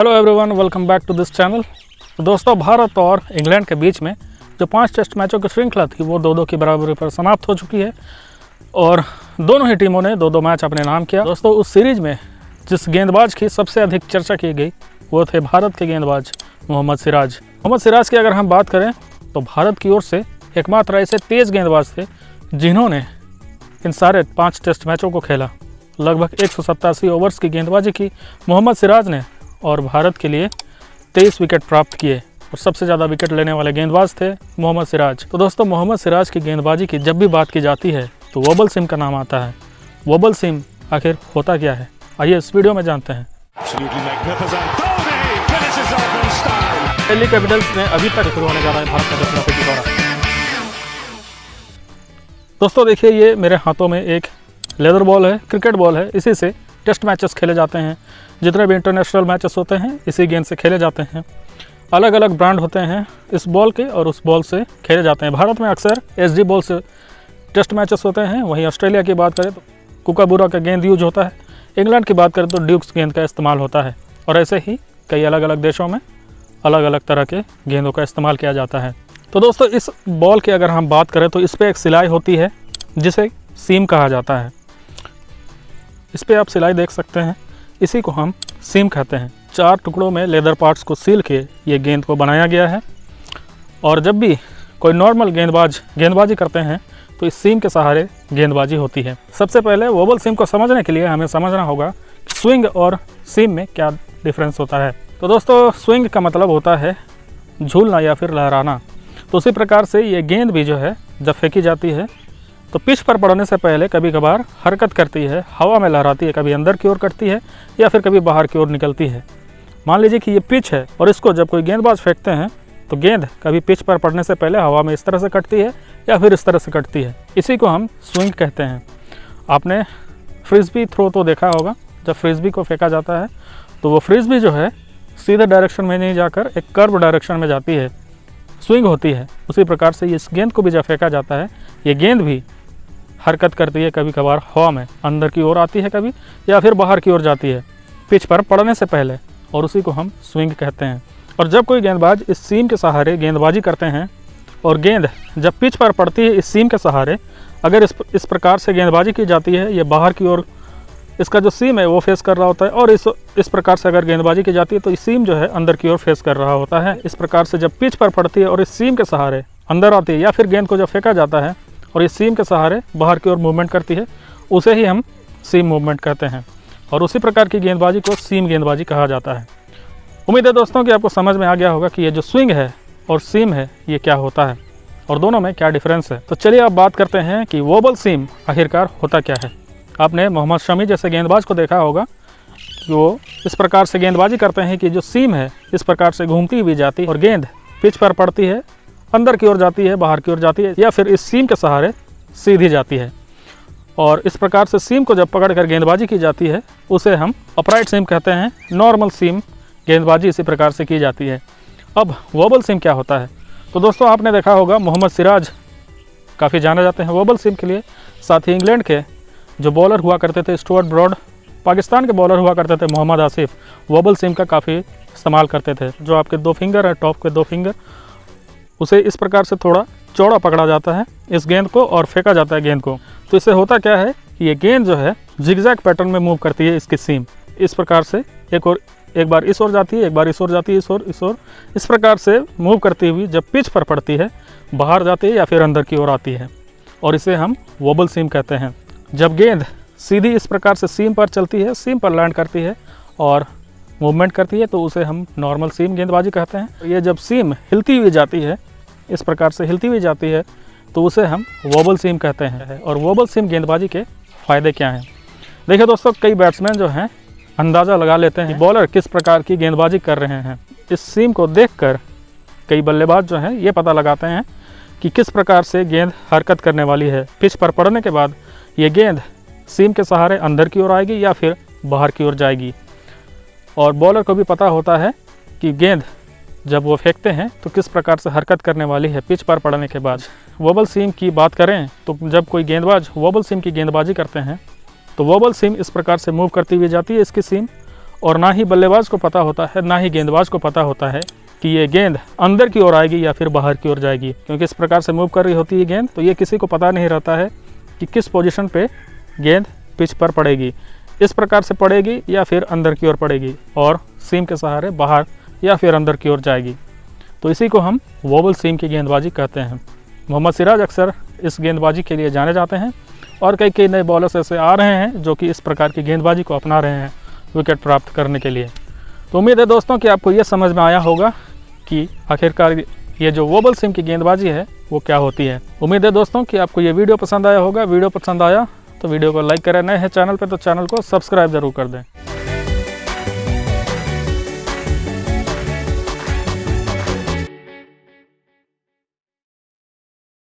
Hello everyone, welcome back to this channel. तो दोस्तों, भारत और इंग्लैंड के बीच में जो 5 टेस्ट मैचों की श्रृंखला थी वो 2-2 की बराबरी पर समाप्त हो चुकी है और दोनों ही टीमों ने 2-2 मैच अपने नाम किया। दोस्तों, उस सीरीज़ में जिस गेंदबाज की सबसे अधिक चर्चा की गई वो थे भारत के गेंदबाज मोहम्मद सिराज। मोहम्मद सिराज की अगर हम बात करें तो भारत की ओर से एकमात्र ऐसे तेज़ गेंदबाज थे जिन्होंने इन सारे 5 टेस्ट मैचों को खेला। लगभग 187 ओवर्स की गेंदबाजी की मोहम्मद सिराज ने और भारत के लिए 23 विकेट प्राप्त किए और सबसे ज़्यादा विकेट लेने वाले गेंदबाज थे मोहम्मद सिराज। तो दोस्तों, मोहम्मद सिराज की गेंदबाजी की जब भी बात की जाती है तो वोबल सीम का नाम आता है। वोबल सीम आखिर होता क्या है, आइए इस वीडियो में जानते हैं। दिल्ली कैपिटल्स में अभी तक शुरू होने जा रहा है भारत का दक्षिण अफ्रीकी दौरा। दोस्तों देखिए, ये मेरे हाथों में एक लेदर बॉल है, क्रिकेट बॉल है। इसी से टेस्ट मैचेस खेले जाते हैं। जितने भी इंटरनेशनल मैचेस होते हैं इसी गेंद से खेले जाते हैं। अलग अलग ब्रांड होते हैं इस बॉल के और उस बॉल से खेले जाते हैं। भारत में अक्सर एसजी बॉल से टेस्ट मैचेस होते हैं। वहीं ऑस्ट्रेलिया की बात करें तो कुकाबूरा का गेंद यूज होता है। इंग्लैंड की बात करें तो ड्यूक्स गेंद का इस्तेमाल होता है। और ऐसे ही कई अलग अलग देशों में अलग अलग तरह के गेंदों का इस्तेमाल किया जाता है। तो दोस्तों, इस बॉल की अगर हम बात करें तो इस पर एक सिलाई होती है जिसे सीम कहा जाता है। इस पर आप सिलाई देख सकते हैं, इसी को हम सीम कहते हैं। 4 टुकड़ों में लेदर पार्ट्स को सील के ये गेंद को बनाया गया है। और जब भी कोई नॉर्मल गेंदबाजी करते हैं तो इस सीम के सहारे गेंदबाजी होती है। सबसे पहले वोबल सीम को समझने के लिए हमें समझना होगा कि स्विंग और सीम में क्या डिफरेंस होता है। तो दोस्तों, स्विंग का मतलब होता है झूलना या फिर लहराना। तो उसी प्रकार से ये गेंद भी जो है जब फेंकी जाती है तो पिच पर पड़ने से पहले कभी कभार हरकत करती है, हवा में लहराती है, कभी अंदर की ओर कटती है या फिर कभी बाहर की ओर निकलती है। मान लीजिए कि ये पिच है और इसको जब कोई गेंदबाज फेंकते हैं तो गेंद कभी पिच पर पड़ने से पहले हवा में इस तरह से कटती है या फिर इस तरह से कटती है। इसी को हम स्विंग कहते हैं। आपने फ्रिस्बी थ्रो तो देखा होगा, जब फ्रिस्बी को फेंका जाता है तो वो फ्रिस्बी जो है सीधे डायरेक्शन में नहीं जाकर एक कर्व डायरेक्शन में जाती है, स्विंग होती है। उसी प्रकार से इस गेंद को भी जब फेंका जाता है ये गेंद भी हरकत करती है, कभी कभार हवा में अंदर की ओर आती है कभी या फिर बाहर की ओर जाती है पिच पर पड़ने से पहले, और उसी को हम स्विंग कहते हैं। और जब कोई गेंदबाज इस सीम के सहारे गेंदबाजी करते हैं और गेंद जब पिच पर पड़ती है इस सीम के सहारे, अगर इस प्रकार से गेंदबाजी की जाती है, ये बाहर की ओर इसका जो सीम है वो फेस कर रहा होता है, और इस प्रकार से अगर गेंदबाजी की जाती है तो इस सीम जो है अंदर की ओर फेस कर रहा होता है। इस प्रकार से जब पिच पर पड़ती है और इस सीम के सहारे अंदर आती है या फिर गेंद को जब फेंका जाता है और इस सीम के सहारे बाहर की ओर मूवमेंट करती है, उसे ही हम सीम मूवमेंट कहते हैं। और उसी प्रकार की गेंदबाजी को सीम गेंदबाजी कहा जाता है। उम्मीद है दोस्तों कि आपको समझ में आ गया होगा कि ये जो स्विंग है और सीम है ये क्या होता है और दोनों में क्या डिफरेंस है। तो चलिए अब बात करते हैं कि वोबल सीम आखिरकार होता क्या है। आपने मोहम्मद शमी जैसे गेंदबाज को देखा होगा कि वो इस प्रकार से गेंदबाजी करते हैं कि जो सीम है इस प्रकार से घूमती हुई जाती है और गेंद पिच पर पड़ती है, अंदर की ओर जाती है, बाहर की ओर जाती है या फिर इस सीम के सहारे सीधी जाती है। और इस प्रकार से सीम को जब पकड़कर गेंदबाजी की जाती है उसे हम अपराइट सीम कहते हैं। नॉर्मल सीम गेंदबाजी इसी प्रकार से की जाती है। अब वोबल सीम क्या होता है? तो दोस्तों, आपने देखा होगा मोहम्मद सिराज काफ़ी जाने जाते हैं वोबल सीम के लिए। साथ ही इंग्लैंड के जो बॉलर हुआ करते थे स्टुअर्ट ब्रॉड, पाकिस्तान के बॉलर हुआ करते थे मोहम्मद आसिफ, वोबल सीम का काफ़ी इस्तेमाल करते थे। जो आपके 2 फिंगर है, टॉप के 2 फिंगर, उसे इस प्रकार से थोड़ा चौड़ा पकड़ा जाता है इस गेंद को और फेंका जाता है गेंद को। तो इससे होता क्या है कि ये गेंद जो है जिगजैग पैटर्न में मूव करती है। इसकी सीम इस प्रकार से एक बार इस ओर जाती है, एक बार इस ओर जाती है, इस प्रकार से मूव करती हुई जब पिच पर पड़ती है बाहर जाती है या फिर अंदर की ओर आती है, और इसे हम वोबल सीम कहते हैं। जब गेंद सीधी इस प्रकार से सीम पर चलती है, सीम पर लैंड करती है और मूवमेंट करती है तो उसे हम नॉर्मल सीम गेंदबाजी कहते हैं। ये जब सीम हिलती हुई जाती है, इस प्रकार से हिलती हुई जाती है तो उसे हम वोबल सीम कहते हैं। और वोबल सीम गेंदबाजी के फ़ायदे क्या हैं? देखिए दोस्तों, कई बैट्समैन जो हैं अंदाज़ा लगा लेते हैं बॉलर किस प्रकार की गेंदबाजी कर रहे हैं। इस सीम को देखकर कई बल्लेबाज जो हैं ये पता लगाते हैं कि किस प्रकार से गेंद हरकत करने वाली है। पिच पर पड़ने के बाद ये गेंद सीम के सहारे अंदर की ओर आएगी या फिर बाहर की ओर जाएगी। और बॉलर को भी पता होता है कि गेंद जब वो फेंकते हैं तो किस प्रकार से हरकत करने वाली है पिच पर पड़ने के बाद। वोबल सीम की बात करें तो जब कोई गेंदबाज वोबल सीम की गेंदबाजी करते हैं तो वोबल सीम इस प्रकार से मूव करती हुई जाती है इसकी सीम, और ना ही बल्लेबाज को पता होता है, ना ही गेंदबाज को पता होता है कि ये गेंद अंदर की ओर आएगी या फिर बाहर की ओर जाएगी, क्योंकि इस प्रकार से मूव कर रही होती है गेंद, तो ये किसी को पता नहीं रहता है कि किस पोजीशन पे गेंद पिच पर पड़ेगी, इस प्रकार से पड़ेगी या फिर अंदर की ओर पड़ेगी और सीम के सहारे बाहर या फिर अंदर की ओर जाएगी। तो इसी को हम वोबल सीम की गेंदबाजी कहते हैं। मोहम्मद सिराज अक्सर इस गेंदबाजी के लिए जाने जाते हैं और कई नए बॉलर्स ऐसे आ रहे हैं जो कि इस प्रकार की गेंदबाजी को अपना रहे हैं विकेट प्राप्त करने के लिए। तो उम्मीद है दोस्तों कि आपको ये समझ में आया होगा कि आखिरकार ये जो वोबल सीम की गेंदबाजी है वो क्या होती है। उम्मीद है दोस्तों कि आपको ये वीडियो पसंद आया होगा। वीडियो पसंद आया तो वीडियो को लाइक करें, नए हैं चैनल पे तो चैनल को सब्सक्राइब जरूर कर दें।